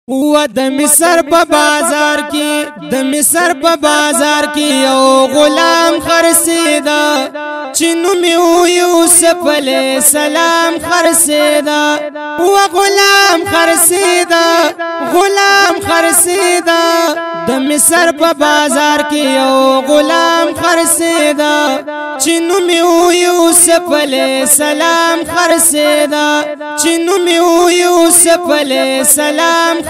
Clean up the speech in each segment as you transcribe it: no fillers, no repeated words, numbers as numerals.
و د مصر په بازار کې یو غلام خرڅېدا چې نوم یې یوسف علیه السلام خرڅېدا و غلام خرڅېدا د مصر په بازار کې یو غلام خرڅېدا چې نوم یې یوسف علیه السلام خرڅېدا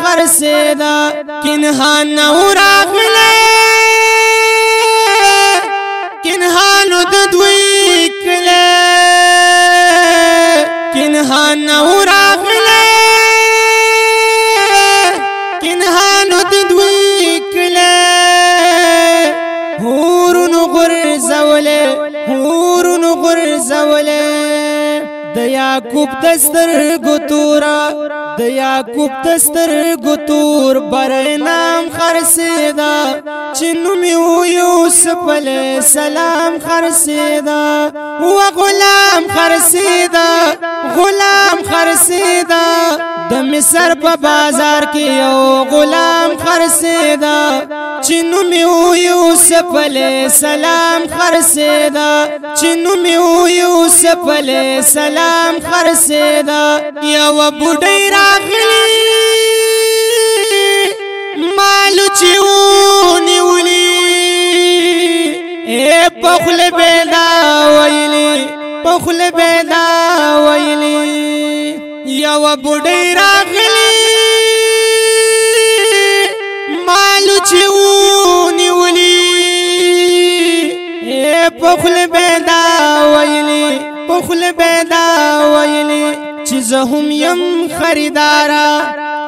خرڅېدا کنهان نو راغله کنهانو د دوی کله کنهان نو راغله کنهانو د دوی کله هورونو غرزوله د یعقوب دستر ګتور بر نام خرڅېدا چې نوم یې یوسف علیه السلام خرڅېدا و غلام خرڅېدا د مصر په بازار کې یو غلام خرڅېدا چې نوم یې یوسف علیه السلام خرڅېدا یو بوډۍ راغلی مالو چې ونیولي په خوله بېدا ویلي یو بوډۍ راغلی مالو چې ونیولي په خوله بېدا ویلي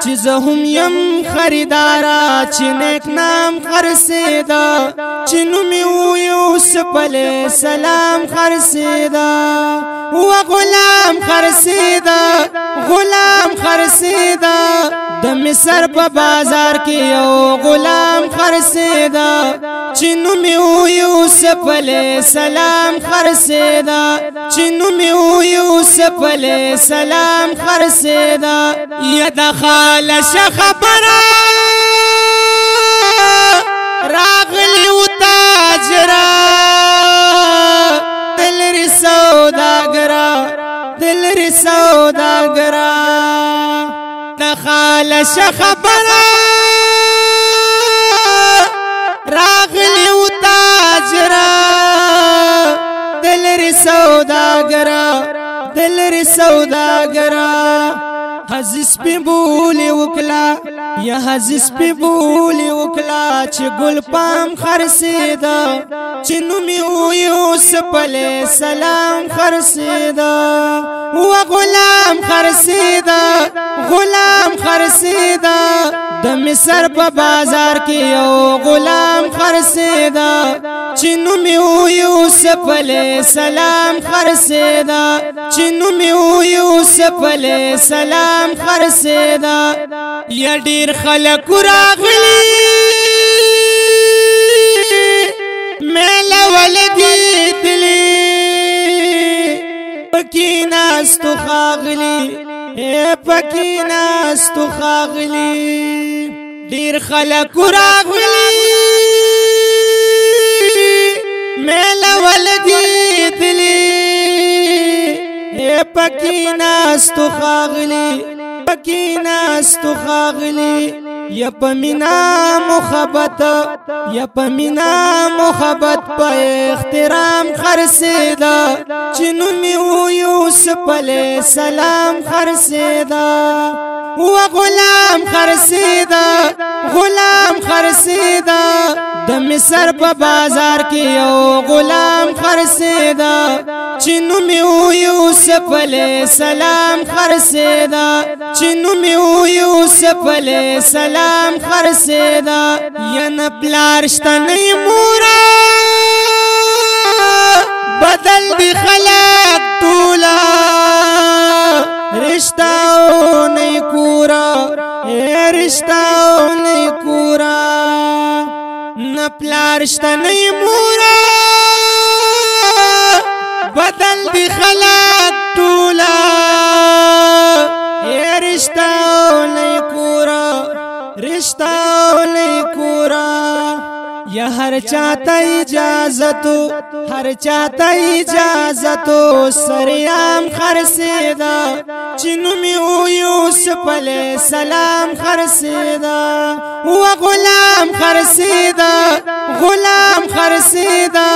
چې زه هم یم خریدارا چې نیک نام خرڅېدا چې نوم یې یوسف علیه السلام خرڅېدا و غلام خرڅېدا د مصر په بازار کې یو غلام خرڅېدا چې نوم یې یوسف علیه السلام خرڅېدا یا د خالش خبره راغلی و تاجره دلری سوداګره د خالش خبره راغلی و تاجره دلری سوداګره حزیز پی بولی وکلا چې گل پام خرڅېدا چې نوم یې یوسف علیه السلام خرڅېدا و غلام خرڅېدا د مصر په بازار کې یو غلام خرڅېدا چې نوم یې یوسف علیه السلام خرڅېدا یا ډیر خلک راغلي میله ولګېدلي پکې ناستو ښاغلي ډیر خلک راغلي میله ولګېدلي پکې ناستو ښاغلي یا پمینا محبت په احترام خرڅېدا چې نوم یې یوسف علیه السلام خرڅېدا و غلام خرڅېدا د مصر په بازار کې یو غلام خرڅېدا چې نوم یې یوسف علیه السلام خرڅېدا یا نه پلار شته نه مورا بدل دی خلق ټوله رشتہ نه کورا نه پلار شته نه مورا بدل دی خلق ټوله رشتہ نه کورا رشتہ اولی کورا یا ہر چاہتا اجازتو ہر چاہتا اجازتو سریام خرسیدا چنمی او یوسف علیہ السلام خرسیدا و غلام خرسیدا غلام خرسیدا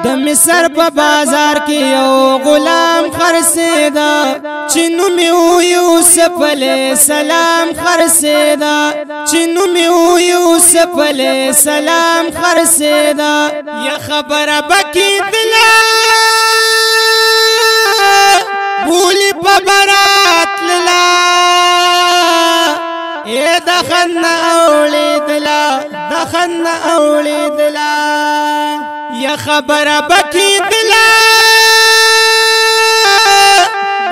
د مصر په بازار کې یو غلام خرسیدا چنمی او یوسف علیہ السلام خرسیدا چنمی او یوسف علیہ السلام خرسیدا یا خبر بکی دلا بولی پا برات للا اے دخن اولی دلا دخن اولی دلا یا خبر بکی دلا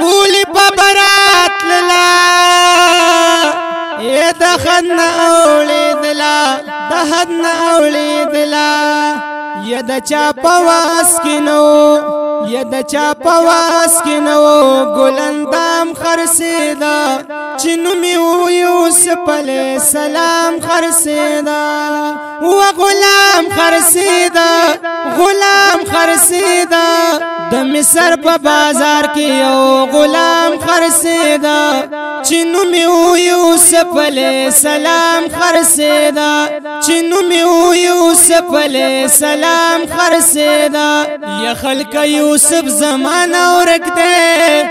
بولی پا برات للا اے دخن اولی دلا دهن اولی دلا یا دا چا پواس کی نو یا دا چا پواس کی نو گلندام خرسیدا چنمی او یوسف علیہ السلام خرسیدا و غلام خرسیدا غلام خرسیدا د مصر په بازار کې یو غلام خرسیدا چنمی او یوسف علیہ السلام خرسیدا چنمی او یوسف علیہ السلام خرسیدا یا خلق یوسف زمانہ ورک دے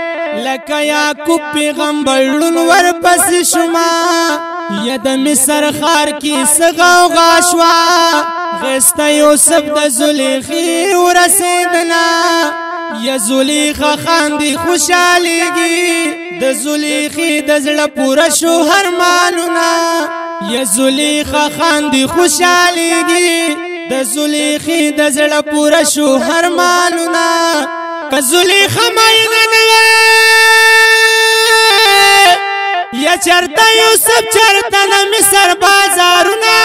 لکه یعقوب پیغمبر ور پس شما یا د مصر خار کی سغاو غاشوا غستا یوسف د زلیخی ورسیدنا یا زلیخا خاندی خوشحالیگی د زلیخی د زړه پورا شو هر مالونا یا زلیخا خاندی خوشحالیگی د زلیخی د زړه پورا شو هر مالونا که زلیخا ماینا نوے یا چرتا یوسف چرتا د مصر بازارونا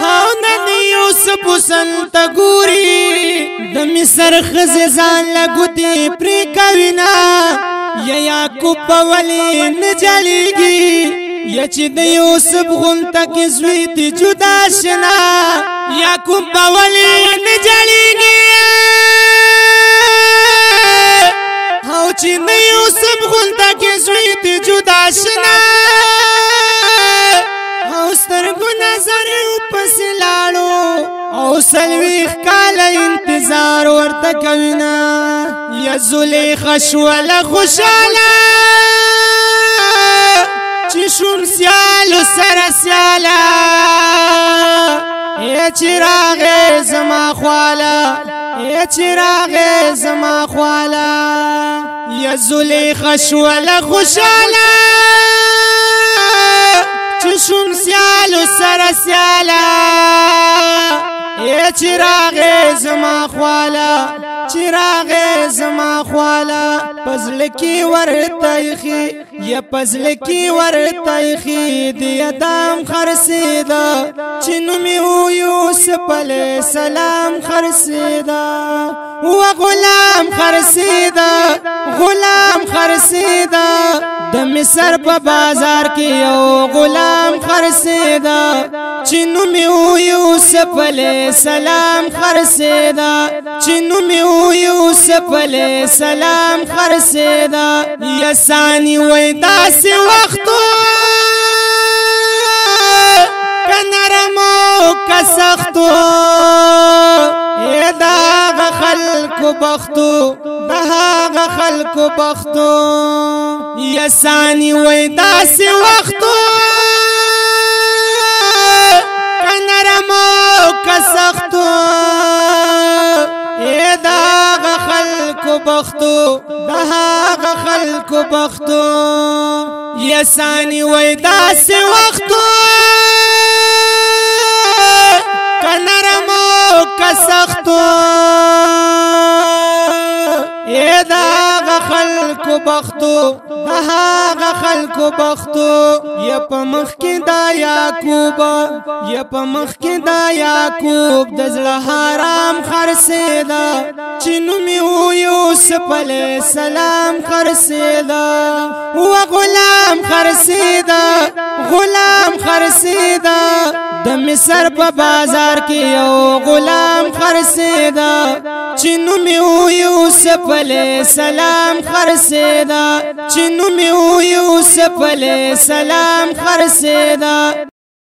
هاو نن یوسف حسن تا ګوري د مصر خزان لګوتی پری کوینا یا یعقوب ولی نجلیږي یا چې د یوسف غونته کې زوی تی جدا شنا یعقوب ولی نجلیږي او چې د یوسف غونته کې زوی تی جدا شنا او سترګو نظر پس لاړو او سلویخ کال انتظار ورته کوینا یا زلیخا شوله خوشاله چې شون سیالو سره سیاله ای چراغ زما خواله ای چراغ زما خواله یا زلیخا شوله خوشاله چشم سیالو سر سیالا اے چراغ زما خوالا چراغ زما خوالا پزلکی ورتایخی یا پزلکی ورتایخی دی ادم خرسیدا چنمی او یوسف علیہ السلام خرسیدا و غلام خرسیدا غلام خرسیدا د مصر په بازار کې یو غلام خرسیدا چنمی او یوسف علیہ السلام خرسیدا چنمی او یوسف علیہ السلام خرسیدا یا ثانی وای داسې وختو کنرمو کسختو داغ خلق بختو داغ خلق بختو یا ثانی وای داسې وختو کنرمو کسختو داغ خلق بختو داغ خلق بختو یا ثانی وای داسې وختو کنرمو کسختو داغ خلق بختو دهاغ خلقو بختو یا پا مخ کی دا یعقوب یا پا مخ کی دا یعقوب دزل حرام خرسیدا چنو میو یوسف علیہ السلام خرسیدا و غلام خرسیدا غلام خرسیدا د مصر په بازار کې یو غلام خرسیدا چنو میو یوسف علیہ السلام خرسیدا چنو میو یوسف علیہ السلام خرسیدا